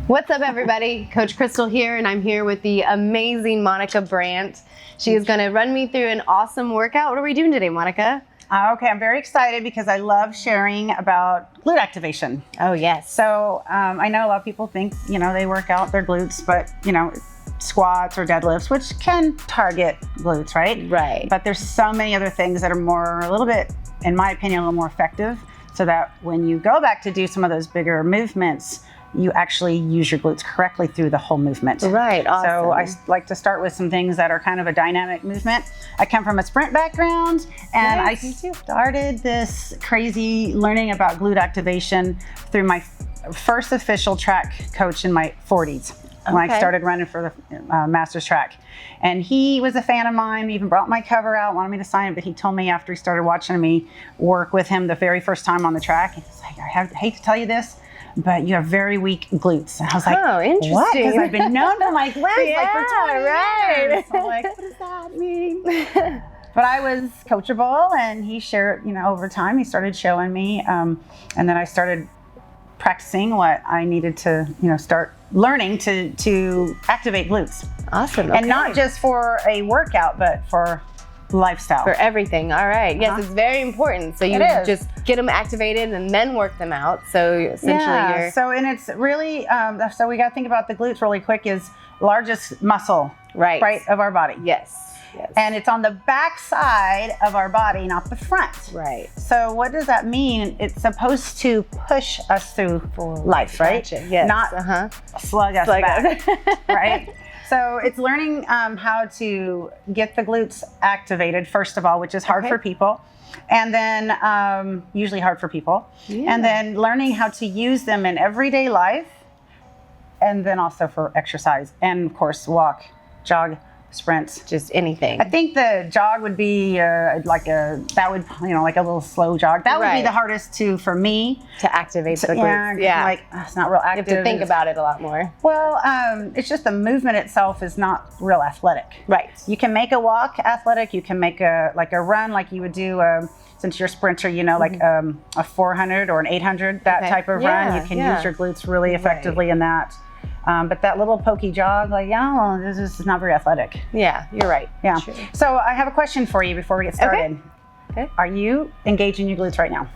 What's up, everybody? Coach Crystal here, and I'm here with the amazing Monica Brant. She is going to run me through an awesome workout. What are we doing today, Monica? Okay, I'm very excited because I love sharing about glute activation. Oh, yes. So I know a lot of people think, they work out their glutes, but, squats or deadlifts, which can target glutes, right? Right. But there's so many other things that are a little bit, in my opinion, a little more effective, so that when you go back to do some of those bigger movements, you actually use your glutes correctly through the whole movement. Right, awesome. So I like to start with some things that are kind of a dynamic movement. I come from a sprint background, and I started this crazy learning about glute activation through my first official track coach in my 40s. When I started running for the master's track. And he was a fan of mine, even brought my cover out, wanted me to sign it, but he told me after he started watching me work with him the very first time on the track, he's like, I hate to tell you this, but you have very weak glutes. And I was like, oh, interesting. What? Because I've been known for my glutes for 20 years. I'm like, what does that mean? But I was coachable, and he shared, over time, he started showing me, and then I started practicing what I needed to, start learning to activate glutes. Awesome. Okay. And not just for a workout, but for lifestyle. For everything. All right. Yes, it's very important. So you just get them activated and then work them out. So essentially you're... So, and it's really, so we got to think about the glutes really quick is largest muscle, right, of our body. Yes. And it's on the back side of our body, not the front. Right. So what does that mean? It's supposed to push us through life, right? Gotcha. Yes. Not slug us back, right? So it's learning how to get the glutes activated, first of all, which is hard for people. And then usually hard for people. Yeah. And then learning how to use them in everyday life. And then also for exercise. And of course, walk, jog, sprints, just anything. I think the jog would be like a little slow jog. That would be the hardest for me to activate the glutes. Yeah, like it's not real active. You have to think about it a lot more. Well, it's just the movement itself is not real athletic. Right. You can make a walk athletic. You can make a run like you would do. Since you're a sprinter, like a 400 or an 800, that type of run. You can use your glutes really effectively in that. But that little pokey jog, this is not very athletic. Yeah, you're right. Yeah. True. So I have a question for you before we get started. Okay. Are you engaging your glutes right now?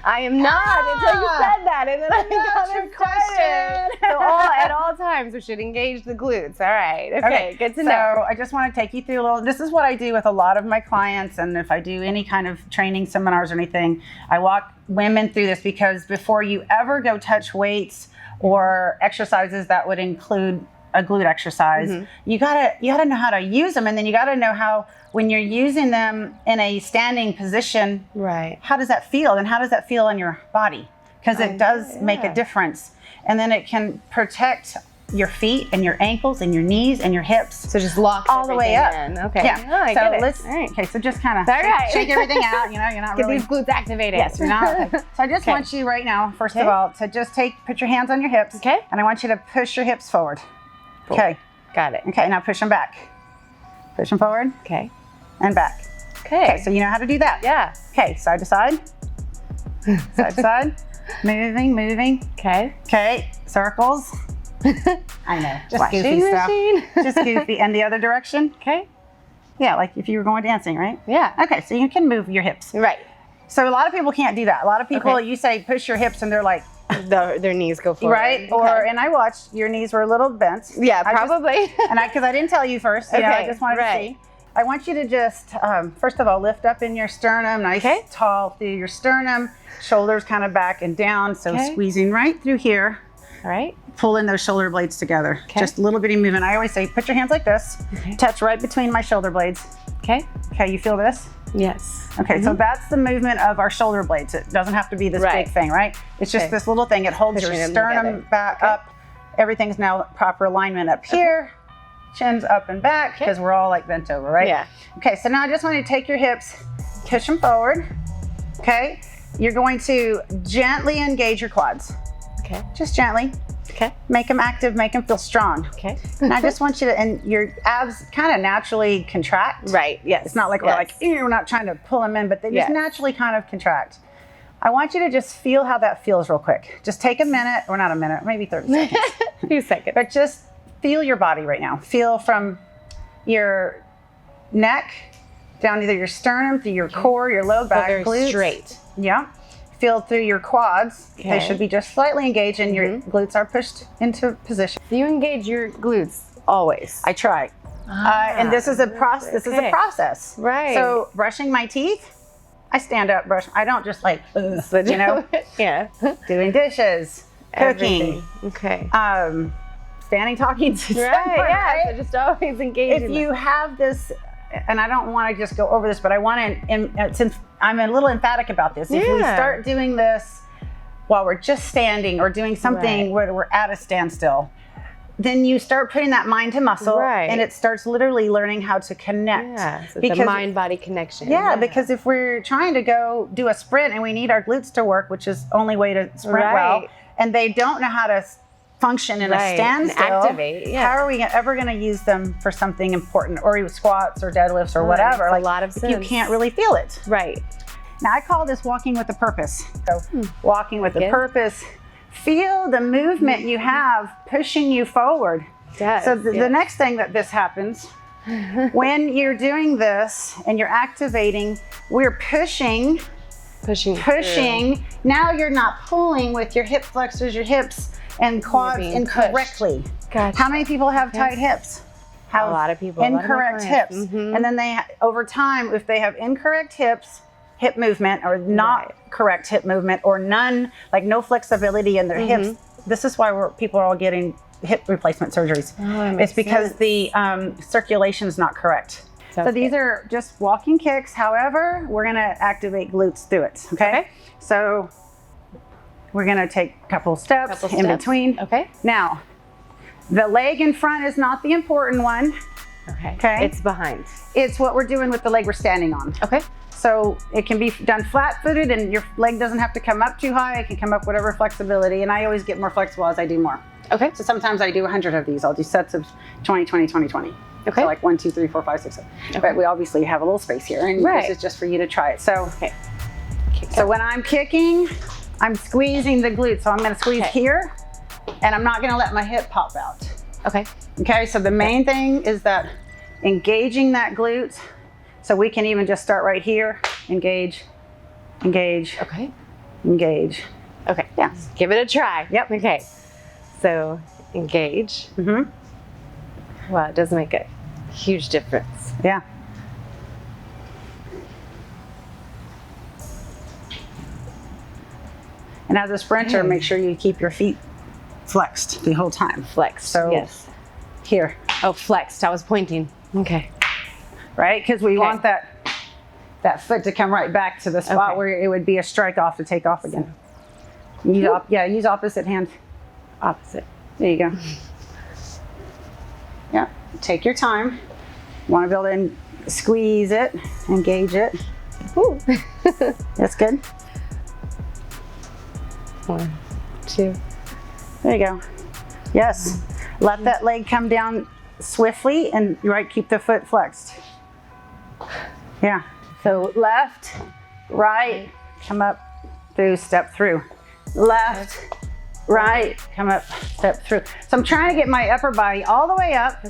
I am not until you said that, and then I got excited. So at all times we should engage the glutes. All right. Okay. Good to know. So I just want to take you through a little. This is what I do with a lot of my clients, and if I do any kind of training seminars or anything, I walk women through this because before you ever go touch weights or exercises that would include a glute exercise, you gotta know how to use them, and then you gotta know how, when you're using them in a standing position, how does that feel, and how does that feel in your body? Because it does make a difference, and then it can protect your feet and your ankles and your knees and your hips. So just lock all the way up. In. Okay. Yeah. Oh, I get it. Okay. So just kind of shake everything out. You're not get really. Get these glutes activated. Yes, you're not. Okay. So I just want you right now, first of all, to just put your hands on your hips. Okay. And I want you to push your hips forward. Cool. Okay. Got it. Okay. Now push them back. Push them forward. Okay. And back. Okay. So you know how to do that. Yeah. Okay. Side to side. Side to side. Moving. Okay. Okay. Circles. I know, just goofy stuff. Just goofy. And the other direction? Okay. Yeah, like if you were going dancing, right? Yeah. Okay, so you can move your hips. Right. So a lot of people can't do that. A lot of people, you say push your hips and they're like... their knees go forward. Right, and I watched, your knees were a little bent. Yeah, probably. Because I didn't tell you first, I just wanted to see. I want you to just, first of all, lift up in your sternum, nice tall through your sternum, shoulders kind of back and down, so squeezing right through here. All right. Pulling those shoulder blades together. Just a little bitty movement. I always say, put your hands like this, touch right between my shoulder blades. Okay, you feel this? Yes. Okay, so that's the movement of our shoulder blades. It doesn't have to be this big thing, right? It's just this little thing. It holds your sternum back up. Everything's now proper alignment up here. Chin's up and back because we're all like bent over, right? Yeah. Okay, so now I just want you to take your hips, push them forward. Okay, you're going to gently engage your quads. Okay. Just gently. Okay. Make them active, make them feel strong. Okay. And I just want you to, and your abs kind of naturally contract. Right, yes. It's not like we're like, we're not trying to pull them in, but they just naturally kind of contract. I want you to just feel how that feels real quick. Just take a minute, or not a minute, maybe 30 seconds. A few seconds. But just feel your body right now. Feel from your neck down either your sternum, through your core, your low back, very glutes. Straight. Yeah. Feel through your quads. Okay. They should be just slightly engaged, and your glutes are pushed into position. You engage your glutes always. I try. And this is a process. This is a process. Right. So brushing my teeth, I stand up, brush. I don't just like, you know, Yeah. doing dishes, cooking, Okay. standing, talking. Right. Yeah. So just always engaging. If you have this, and I don't want to just go over this, but I want to, since I'm a little emphatic about this, if we start doing this while we're just standing or doing something where we're at a standstill, then you start putting that mind to muscle, and it starts literally learning how to connect. Yeah, so the mind-body connection. Yeah, because if we're trying to go do a sprint and we need our glutes to work, which is the only way to sprint well, and they don't know how to function in a standstill, and activate. How are we ever going to use them for something important, or squats or deadlifts or whatever? Like a lot of sense. You can't really feel it. Right. Now I call this walking with a purpose. So walking with a purpose. Feel the movement you have pushing you forward. So the next thing that this happens, when you're doing this and you're activating, we're pushing. Now you're not pulling with your hip flexors, your hips and quads incorrectly. Gotcha. How many people have tight hips? A lot of people. Incorrect hips. And then they, over time, if they have incorrect hip movement, or not correct hip movement, or none, like no flexibility in their hips, this is why people are all getting hip replacement surgeries. It's because the circulation is not correct. So these are just walking kicks. However, we're going to activate glutes through it. Okay. So we're going to take a couple steps in between. Now, the leg in front is not the important one. Okay. It's behind. It's what we're doing with the leg we're standing on. So it can be done flat-footed, and your leg doesn't have to come up too high. It can come up whatever flexibility, and I always get more flexible as I do more. So sometimes I do 100 of these. I'll do sets of 20, 20, 20, 20. So like 1, 2, 3, 4, 5, 6, 7. But we obviously have a little space here, and this is just for you to try it. So, so when I'm kicking, I'm squeezing the glute. So I'm going to squeeze here, and I'm not going to let my hip pop out. Okay. So the main thing is that engaging that glute. So we can even just start right here. Engage, engage. Engage. Yeah. Give it a try. Yep. So engage. Wow, it does make a huge difference. Yeah. And as a sprinter, make sure you keep your feet flexed the whole time. Flexed. So here. Oh, flexed. I was pointing. Right? Because we want that foot to come right back to the spot where it would be a strike off to take off again. Use opposite hand. Opposite. There you go. Yeah. Take your time. You want to be able to squeeze it, engage it. Ooh. That's good. 1, 2. There you go. Yes. Let that leg come down swiftly, and keep the foot flexed. Yeah. So left, right, come up through, step through. Left, right, come up, step through. So I'm trying to get my upper body all the way up.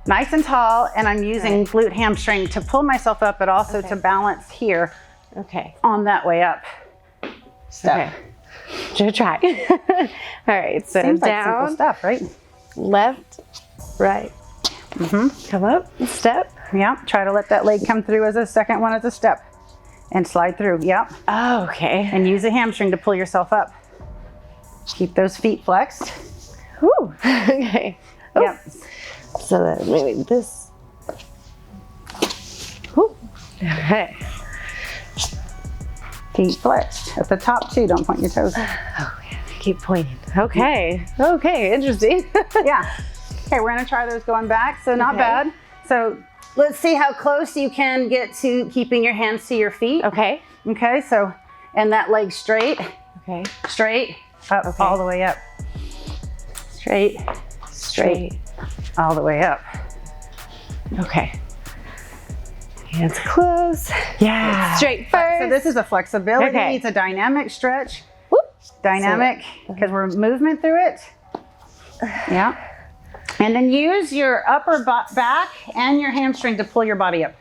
Nice and tall, and I'm using glute hamstring to pull myself up, but also to balance here. On that way up. Step. Should try. All right. So seems down. Like simple stuff, right? Left, right. Come up, step. Yeah. Try to let that leg come through as a second one as a step, and slide through. Yep. Oh, And use a hamstring to pull yourself up. Keep those feet flexed. Whew. Yep. So that maybe this. Whew. Feet flexed at the top too. Don't point your toes. Keep pointing. Okay, interesting. Yeah. Okay, we're gonna try those going back. So not bad. So let's see how close you can get to keeping your hands to your feet. Okay. So, and that leg straight. Straight up, all the way up. Straight, all the way up. Hands close. Yeah. Straight first. So this is a flexibility. Okay. It's a dynamic stretch. Whoop. Dynamic, because we're movement through it. Yeah. And then use your upper back and your hamstring to pull your body up.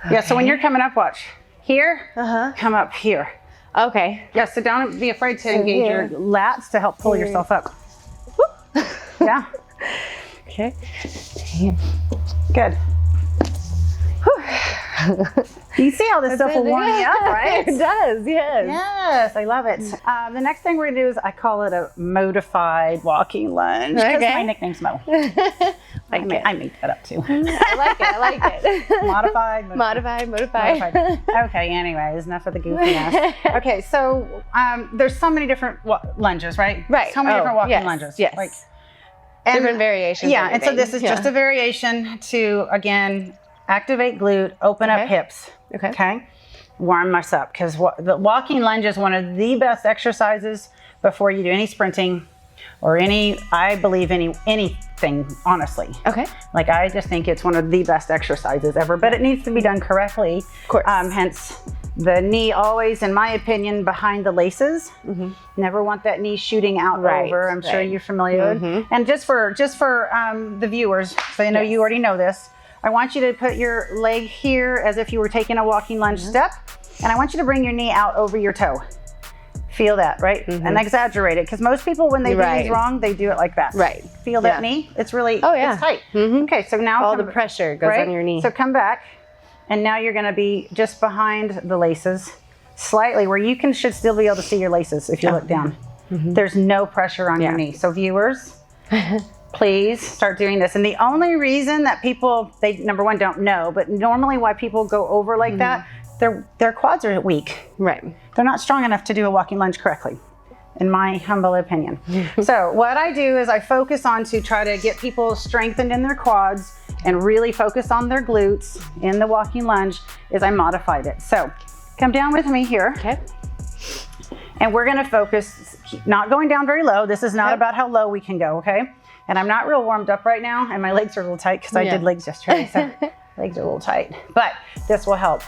Okay. Yeah, so when you're coming up, watch. Here, come up here. Okay. Yeah, so don't be afraid to engage your lats to help pull yourself up. Yeah. Okay. Good. You see how this stuff will warm you up, right? It does, yes. Yes, I love it. The next thing we're gonna do is I call it a modified walking lunge. Because my nickname's Mo. I made that up too. I like it. Modified. Okay, anyways, enough of the goofiness. Okay, so there's so many different lunges, right? Right. So many different walking lunges. Yes. Like, different variations. Yeah, and so this is just a variation to, again, activate glute, open up hips. Okay. Warm us up, because the walking lunge is one of the best exercises before you do any sprinting or I believe anything, honestly. Okay. Like, I just think it's one of the best exercises ever, but it needs to be done correctly. Of course. Hence the knee always, in my opinion, behind the laces. Never want that knee shooting out over. I'm sure you're familiar with. And just for the viewers, so I know you already know this, I want you to put your leg here as if you were taking a walking lunge step, and I want you to bring your knee out over your toe. Feel that, right? And exaggerate it, because most people, when they do these wrong, they do it like that. Right. Feel that knee? It's really, it's tight. Okay, so now all the pressure goes on your knee. So come back, and now you're gonna be just behind the laces, slightly, where you should still be able to see your laces if you look down. There's no pressure on your knee. So viewers, please start doing this. And the only reason that people, they number one, don't know, but normally why people go over like that, their quads are weak. Right. They're not strong enough to do a walking lunge correctly, in my humble opinion. So what I do is I focus on to try to get people strengthened in their quads and really focus on their glutes in the walking lunge, is I modified it. So come down with me here. Okay. And we're gonna focus, not going down very low. This is not about how low we can go, okay? And I'm not real warmed up right now, and my legs are a little tight because I did legs yesterday, so legs are a little tight, but this will help.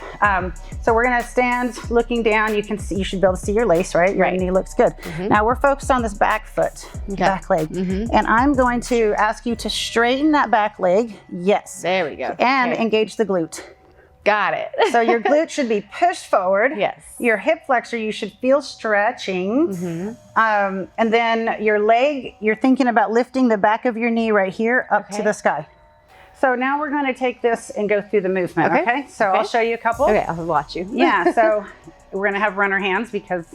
So we're gonna stand looking down. You should be able to see your lace, right? Your knee looks good. Now we're focused on this back foot, back leg. And I'm going to ask you to straighten that back leg. Yes. There we go. And engage the glute. Got it. So your glute should be pushed forward. Yes. Your hip flexor, you should feel stretching. And then your leg, you're thinking about lifting the back of your knee right here up to the sky. So now we're going to take this and go through the movement, okay? So I'll show you a couple. Okay, I'll watch you. Yeah, so we're going to have runner hands, because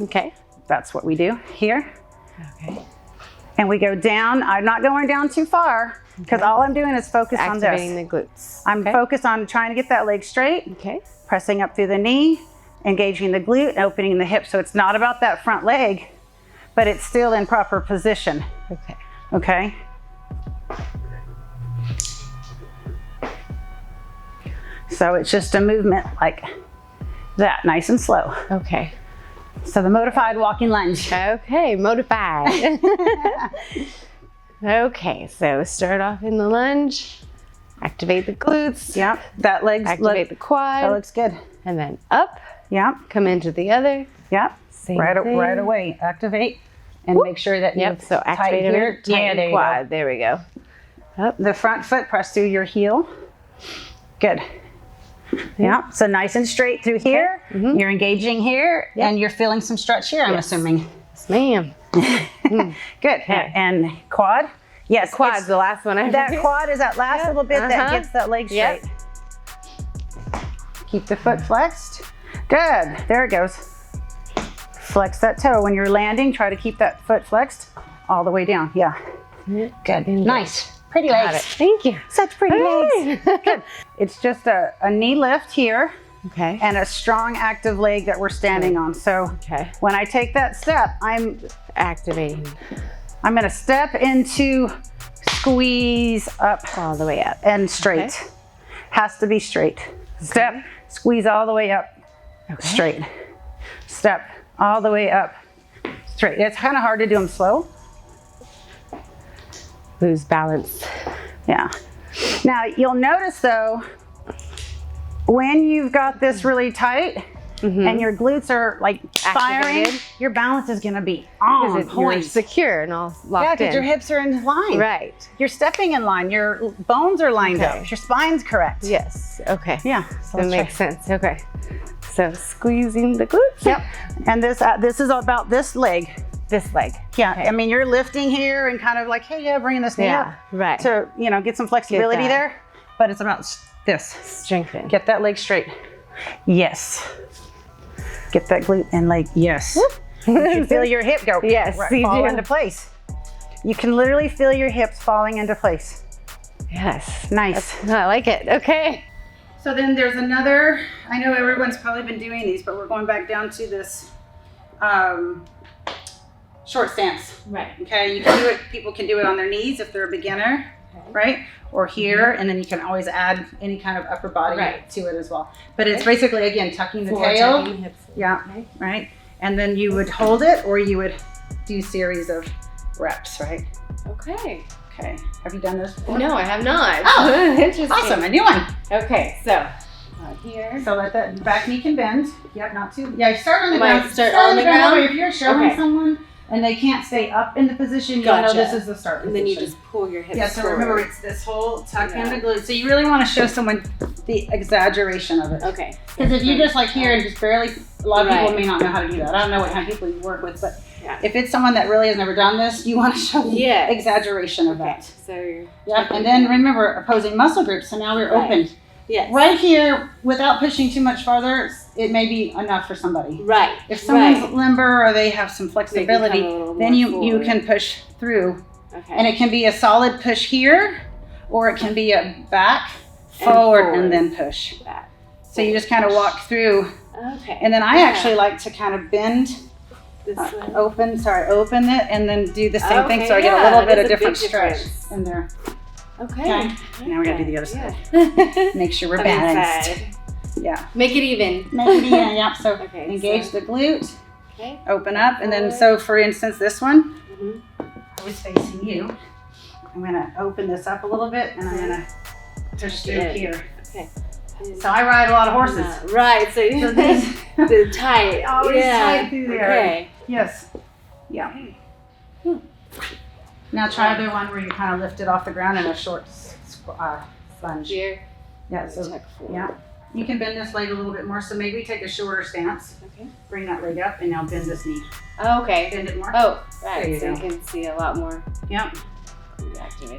that's what we do here. Okay. And we go down. I'm not going down too far, because all I'm doing is focus on this. Activating the glutes. I'm focused on trying to get that leg straight. Okay. Pressing up through the knee, engaging the glute, and opening the hip. So it's not about that front leg, but it's still in proper position. Okay. Okay. So it's just a movement like that, nice and slow. Okay. So the modified walking lunge. Okay, modified. Okay, so start off in the lunge, activate the glutes. Yep, that leg's activate the quad. That looks good. And then up. Yep. Come into the other. Yep. Same thing. Right away. Activate and make sure that you so activate here. Tighten quad. There we go. Up. The front foot, press through your heel. Good. Yeah, so nice and straight through here. You're engaging here, and you're feeling some stretch here, I'm assuming. Yes, ma'am. Good. And quad? Yes. The quad's the last one. That quad is that last little bit that gets that leg straight. Keep the foot flexed. Good. There it goes. Flex that toe. When you're landing, try to keep that foot flexed all the way down. Yeah. Good. Nice. Pretty legs. Thank you. Such pretty legs. Good. It's just a knee lift here. Okay. And a strong active leg that we're standing on. So when I take that step, I'm activating. I'm going to step into squeeze up. All the way up. And straight. Has to be straight. Step, squeeze all the way up. Straight. Step all the way up. Straight. It's kind of hard to do them slow. Lose balance. Yeah. Now you'll notice though, when you've got this really tight and your glutes are like firing, your balance is going to be on point. You're secure and all locked in. Yeah, because your hips are in line. Right. You're stepping in line. Your bones are lined up. Your spine's correct. Yes. Okay. Yeah. So that makes sense. Okay. So squeezing the glutes. Yep. And this is about this leg. This leg. Yeah. Okay. I mean, you're lifting here and kind of like, hey, bringing this knee up. Right. To, get some flexibility there. But it's about this. Strengthen. Get that leg straight. Yes. Get that glute and leg. Yes. You can feel your hip go. Yes. Fall into place. You can literally feel your hips falling into place. Yes. Nice. I like it. Okay. So then there's another, I know everyone's probably been doing these, but we're going back down to this short stance. Right. Okay, you can do it, people can do it on their knees if they're a beginner, right? Or here, and then you can always add any kind of upper body to it as well. But it's basically, again, tucking the tail. Tucking the hips. Yeah, right? And then you would hold it, or you would do series of reps, right? Okay. Okay, have you done this before? No, I have not. Oh, interesting. Awesome, a new one. Okay, so here. So let that back knee can bend. Yep, not too. Yeah, start on the Might ground. start on the ground? If you're showing someone and they can't stay up in the position, you'll know this is the start position. And then you just pull your hips so forward. remember, it's this whole tuck in the glute. So you really want to show someone the exaggeration of it. Okay. Because if you just like here and just barely, a lot of people may not know how to do that. I don't know what kind of people you work with, but if it's someone that really has never done this, you want to show the exaggeration of that. So you're and then remember opposing muscle groups. So now we're open. Yes. Right here, without pushing too much farther, it may be enough for somebody. Right. If someone's limber or they have some flexibility, then you can push through. Okay. And it can be a solid push here, or it can be a back, forward, and then push. Back. So you just kind of walk through. Okay. And then I actually like to kind of bend, open it, and then do the same thing. So I get a little bit of different stretch in there. Okay. Now we gotta do the other side. Make sure we're balanced. Yeah. Make it even. Make it even. Yep. So engage the glute. Okay. Open up, and then so for instance, this one, I was facing you. I'm gonna open this up a little bit, and I'm gonna push through here. Okay. So I ride a lot of horses. Right. So the tight. Always tight through there. Okay. Yes. Yeah. Now try the one where you kind of lift it off the ground in a short lunge. Here. Yeah. So you can bend this leg a little bit more. So maybe take a shorter stance. Okay. Bring that leg up, and now bend this knee. Oh, okay. Bend it more. Oh, right. So you can see a lot more. Yep.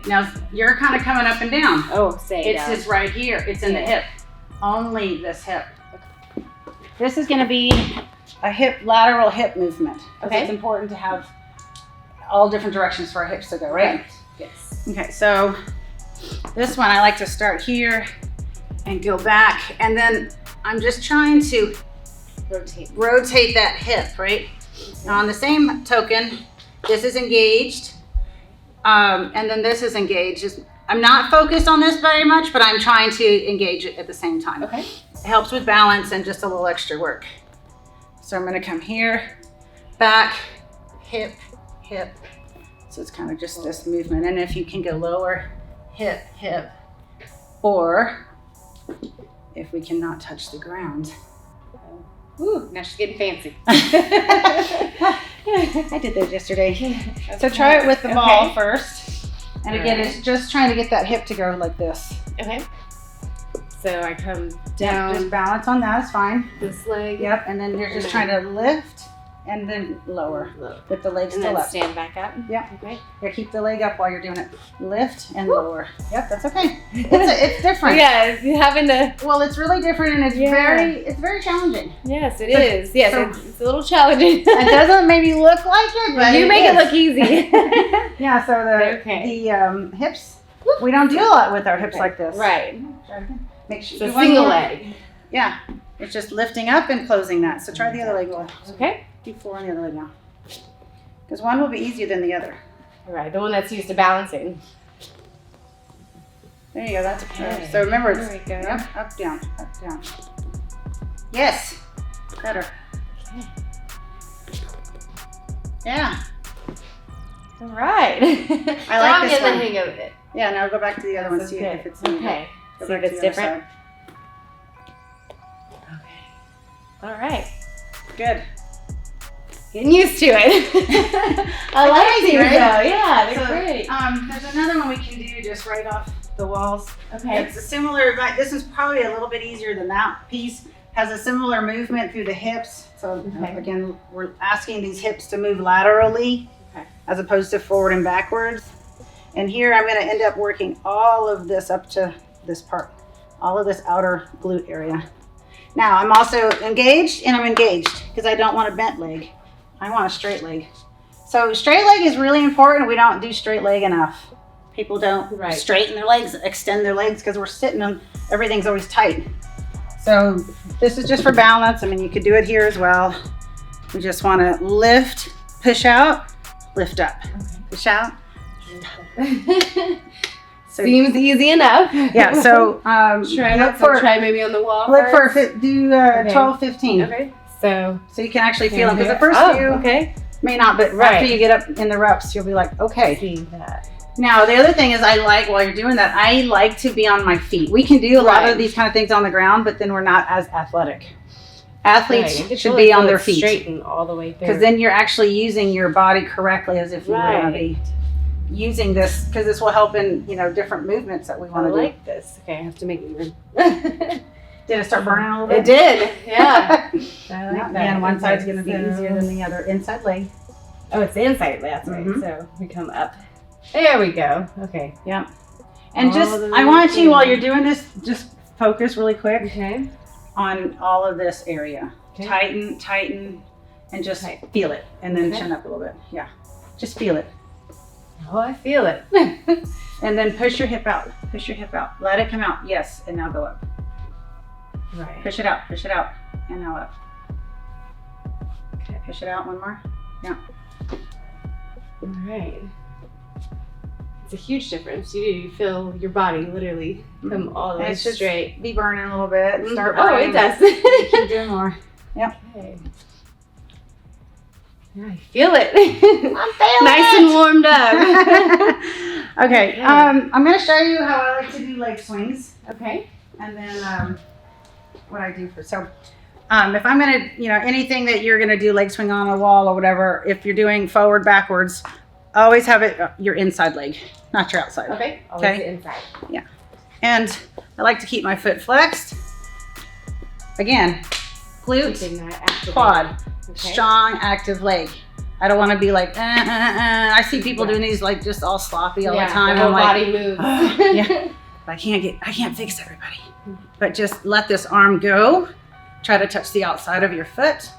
Now you're kind of coming up and down. Oh, say it's just right here. It's in the hip. Only this hip. Okay. This is going to be a lateral hip movement. Okay. It's important to have all different directions for our hips to go, right? Yes. Okay, so this one I like to start here and go back, and then I'm just trying to rotate that hip, right? Now on the same token, this is engaged, and then this is engaged. I'm not focused on this very much, but I'm trying to engage it at the same time. Okay. It helps with balance and just a little extra work. So I'm gonna come here, back, hip, hip. So it's kind of just this movement. And if you can go lower, hip, hip, or if we cannot touch the ground. Ooh, now she's getting fancy. I did that yesterday. Okay. So try it with the ball first. And again, it's just trying to get that hip to go like this. Okay. So I come down. Just balance on that, it's fine. This leg. Yep, and then you're just trying to lift and then lower with the leg still up. Stand back up. Yep. Okay. Yeah, keep the leg up while you're doing it. Lift and lower. Yep, that's okay. It's different. Yeah, having to. Well, it's really different, and it's very challenging. Yes, it is. Yes, it's a little challenging. It doesn't maybe look like it, but you make it look easy. Yeah. So the hips, we don't do a lot with our hips like this. Right. Make sure. So single leg. Yeah. It's just lifting up and closing that. So try the other leg. Okay. Do 4 on the other leg now. Because one will be easier than the other. All right, the one that's used to balancing. There you go. That's okay. So remember, it's up, down, up, down. Yes. Better. Okay. Yeah. All right. I like this one. I'm getting the hang of it. Yeah. Now go back to the other one. See if it's okay. Go see back if it's different. All right. Good. Getting used to it. I like these, right? though. Yeah, they're So, great. There's another one we can do just right off the walls. Okay. It's a similar, but this is probably a little bit easier than that piece. Has a similar movement through the hips. So again, we're asking these hips to move laterally as opposed to forward and backwards. And here I'm going to end up working all of this up to this part, all of this outer glute area. Now I'm also engaged, and I'm engaged because I don't want a bent leg. I want a straight leg. So straight leg is really important. We don't do straight leg enough. People don't straighten their legs, extend their legs because we're sitting on, everything's always tight. So this is just for balance. I mean, you could do it here as well. We just want to lift, push out, lift up, push out. So, seems easy enough. Yeah, so try maybe on the wall. Look first. Do 12, 15. Okay. So you can actually feel them because the first few may not, but after you get up in the reps, you'll be like, okay. See that. Now the other thing is, I like while you're doing that, I like to be on my feet. We can do a lot of these kind of things on the ground, but then we're not as athletic. Athletes should be on their feet, straighten all the way through, because then you're actually using your body correctly, as if you were going to be using this, because this will help in different movements that we want to do. I like this. Okay, I have to make it. Did it start burning a little bit? It did. Yeah. I like that. And one side's going to be easier than the other. Inside leg. Oh, it's the inside leg. That's right. So we come up. There we go. Okay. Yeah. And I want you, while you're doing this, just focus really quick on all of this area. Okay. Tighten, and just feel it. And then chin up a little bit. Yeah. Just feel it. Oh, I feel it. And then push your hip out. Push your hip out. Let it come out. Yes. And now go up. Right. Push it out, and now up. Okay, push it out one more. Yeah. All right. It's a huge difference. You feel your body literally come all the way straight. Be burning a little bit. Start burning. Oh, it does. Keep doing more. Yep. Okay. Yeah, I feel it. I'm feeling nice and warmed up. Okay. I'm going to show you how I like to do leg swings. Okay. And then what I do if I'm going to, anything that you're going to do, leg swing on a wall or whatever, if you're doing forward, backwards, always have it your inside leg, not your outside. Okay. Always the inside. Yeah. And I like to keep my foot flexed. Again, glute, quad, strong, active leg. I don't want to be like, I see people doing these like just all sloppy all the time. The whole body moves. Yeah. I can't fix everybody. But just let this arm go. Try to touch the outside of your foot.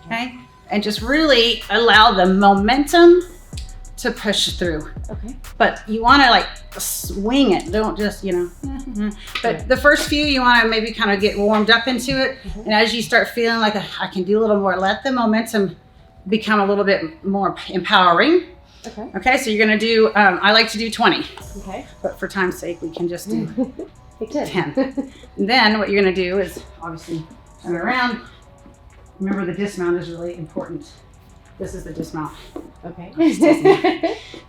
Okay? And just really allow the momentum to push through. Okay. But you want to like swing it. Don't just, But the first few, you want to maybe kind of get warmed up into it. And as you start feeling like I can do a little more, let the momentum become a little bit more empowering. Okay. Okay, so you're going to do, I like to do 20. Okay. But for time's sake, we can just do 10. And then what you're going to do is obviously turn around. Remember, the dismount is really important. This is the dismount. Okay.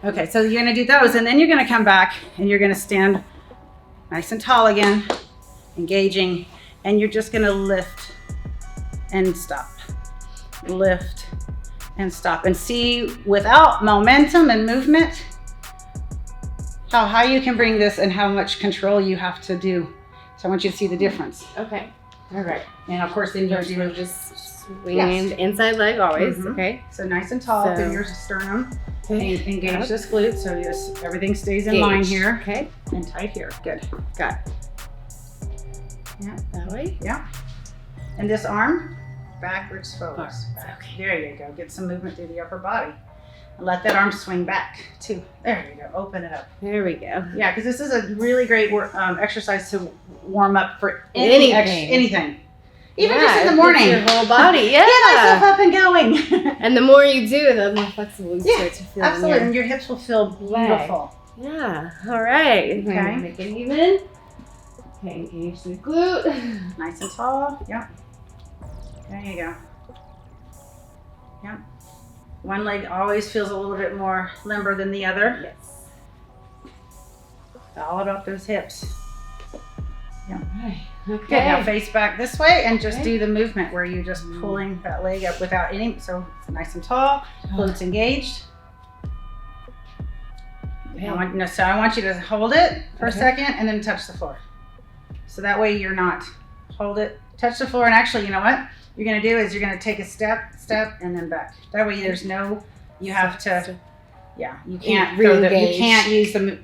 Okay, so you're going to do those, and then you're going to come back and you're going to stand nice and tall again, engaging, and you're just going to lift and stop. Lift and stop, and see without momentum and movement how high you can bring this and how much control you have to do. So I want you to see the difference. Okay. All right. And of course, then you're just swinging the inside leg always. Okay. So nice and tall through your sternum. Okay. Engage this glute so everything stays in line here. Okay. And tight here. Good. Got it. Yeah. That way. Yeah. And this arm, backwards forwards. Okay. There you go. Get some movement through the upper body. And let that arm swing back too. There you go. Open it up. There we go. Yeah, because this is a really great exercise to warm up for anything. Even just in the morning. Your whole body. Yeah. Get myself up and going. And the more you do, the more flexible you start to feel. Absolutely. And your hips will feel beautiful. Yeah. All right. Okay. Make it even. Okay. Engage the glute. Nice and tall. Yep. There you go. Yep. One leg always feels a little bit more limber than the other. Yes. It's all about those hips. Yeah. Right. Okay. Good. Now face back this way and just do the movement where you're just pulling that leg up without any, so nice and tall, glutes engaged. Okay. So I want you to hold it for a second and then touch the floor. So that way you're not, hold it, touch the floor, and actually, you know what you're gonna do is you're gonna take a step, and then back. That way there's no, you have to, you can't you can't use the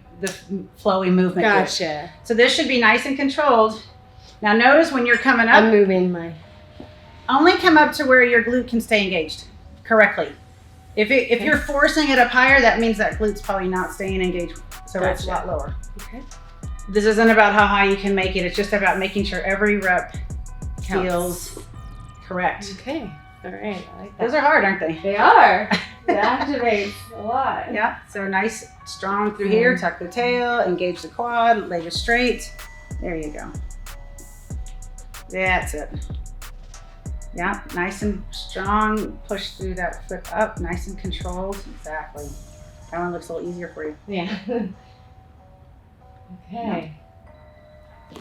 flowy movement. Gotcha. So this should be nice and controlled. Now notice when you're coming up, I'm moving my. only come up to where your glute can stay engaged correctly. If you're forcing it up higher, that means that glute's probably not staying engaged, so it's a lot lower. Okay. This isn't about how high you can make it. It's just about making sure every rep feels correct. Okay. All right. I like that. Those are hard, aren't they? They are. It activates a lot. Yeah. So nice, strong through here. Tuck the tail, engage the quad, leg is straight. There you go. That's it. Yeah, nice and strong. Push through that foot up, nice and controlled. Exactly. That one looks a little easier for you. Yeah. Okay.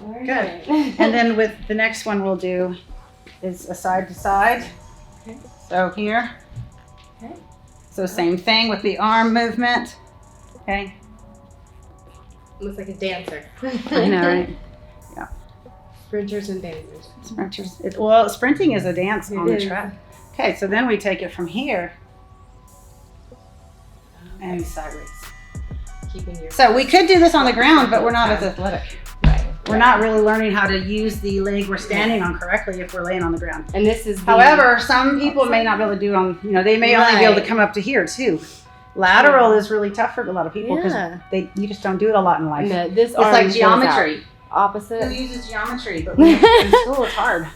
All right. Good. And then with the next one we'll do is a side to side. Okay. So here. Okay. So same thing with the arm movement. Okay. Looks like a dancer. I know, right? Sprinters and dancers. Sprinters. Well, sprinting is a dance on the is. track. Okay, so then we take it from here and sideways. Keeping your. So we could do this on the ground, but we're not as athletic. Right. We're not really learning how to use the leg we're standing on correctly if we're laying on the ground. And this is. However, some people may not be able to do it on, they may only be able to come up to here too. Lateral is really tough for a lot of people because you just don't do it a lot in life. No, this it's like geometry. Opposite. Who uses geometry? But in school it's hard.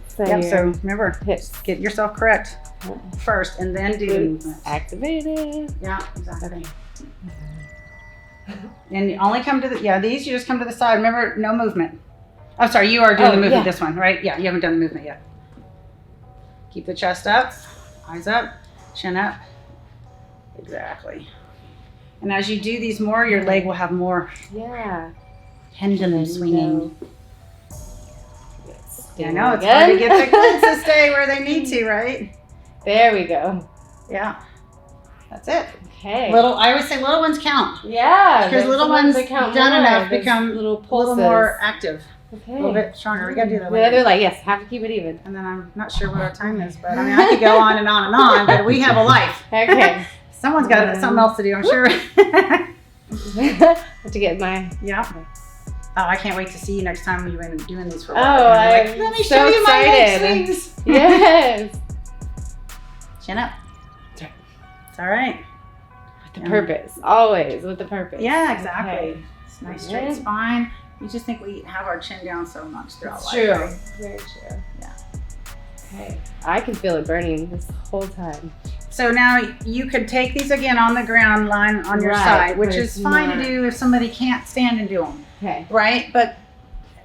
So remember, get yourself correct first and then do the movements. Activated. Yeah, exactly. And you only come to these you just come to the side. Remember, no movement. I'm sorry, you are doing the movement this one, right? Yeah, you haven't done the movement yet. Keep the chest up, eyes up, chin up. Exactly. And as you do these more, your leg will have more pendulum swinging. I know, it's hard to get the glutes to stay where they need to, right? There we go. Yeah. That's it. Okay. I always say little ones count. Yeah. Because little ones count done more. enough become a little more active. Okay. A little bit stronger. We gotta do that Yeah, later. they're like, yes, have to keep it even. And then I'm not sure what our time is, but I mean, I could go on and on and on, but we have a life. Okay. Someone's got something else to do, I'm sure. Have to get my. Yeah. Oh, I can't wait to see you next time when you're doing these for a Oh, while. I'm let me so show you my leg excited. swings. Yes. Chin up. It's all right. With the purpose. Always with the purpose. Yeah, exactly. Okay. It's a nice straight spine. We just think we have our chin down so much throughout life. True. Right? Very true. Yeah. Okay. I can feel it burning this whole time. So now you could take these again on the ground, line on your side, which is fine to do if somebody can't stand and do them. Okay. Right? But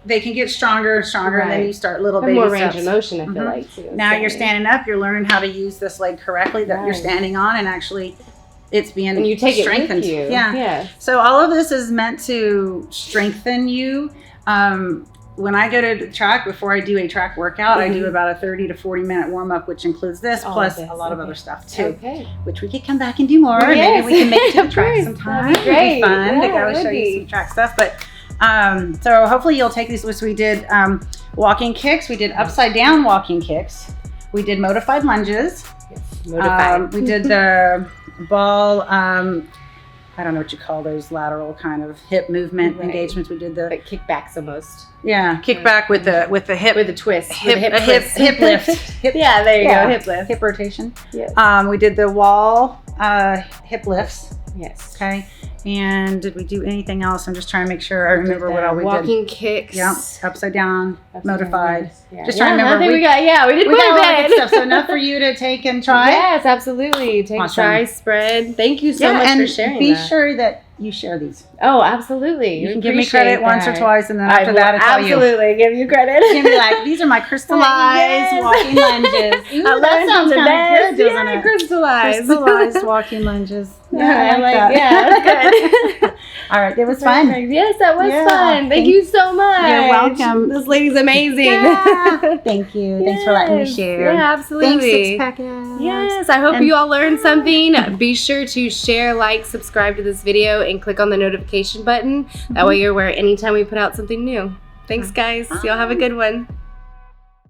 they can get stronger and stronger, and then you start little baby more steps. range of motion, I feel like, too. Now you're standing up, you're learning how to use this leg correctly that you're standing on, and actually it's being and you take strengthened. It with you. Yeah. So all of this is meant to strengthen you. When I go to the track, before I do a track workout, I do about a 30 to 40 minute warm up, which includes this plus a lot of other stuff too, which we could come back and do more. Yes. Maybe we can make it to the track sometime. It'd be fun to go show you some track stuff. But so hopefully you'll take these. So we did walking kicks. We did upside down walking kicks. We did modified lunges. Yes. We did the ball. I don't know what you call those lateral kind of hip movement engagements. We did the like kickbacks almost. Yeah, kickback with the hip with a twist. Hip lift. Yeah, there you go. Hip lift. Hip rotation. Yes. We did the wall hip lifts. Yes. Okay. And did we do anything else? I'm just trying to make sure I remember what all we did. Walking kicks. Yeah. Upside down, modified. Yeah. Just trying to remember. I think we did we quite got a lot a of bit. good stuff. So enough for you to take and try. Yes, absolutely. Take a try, spread. Thank you so much for sharing be that. sure that you share these. Oh, absolutely. You can give me credit once or twice, and then after that, I tell you. Absolutely, give you credit. You can be like, these are my crystallized walking lunges. Ooh, that sounds kind of good, doesn't it? Crystallized. Crystallized walking lunges. Yeah, I like that. Yeah, that's good. All right, it was fun. Yes, that was fun. Thank you so much. You're welcome. This lady's amazing. Yeah. Thank you. Thanks for letting me share. Yeah, absolutely. Thanks, SixPackAbs. Yes, I hope you all learned something. Be sure to share, like, subscribe to this video, and click on the notification button. That way you're aware anytime we put out something new. Thanks, guys. Y'all have a good one.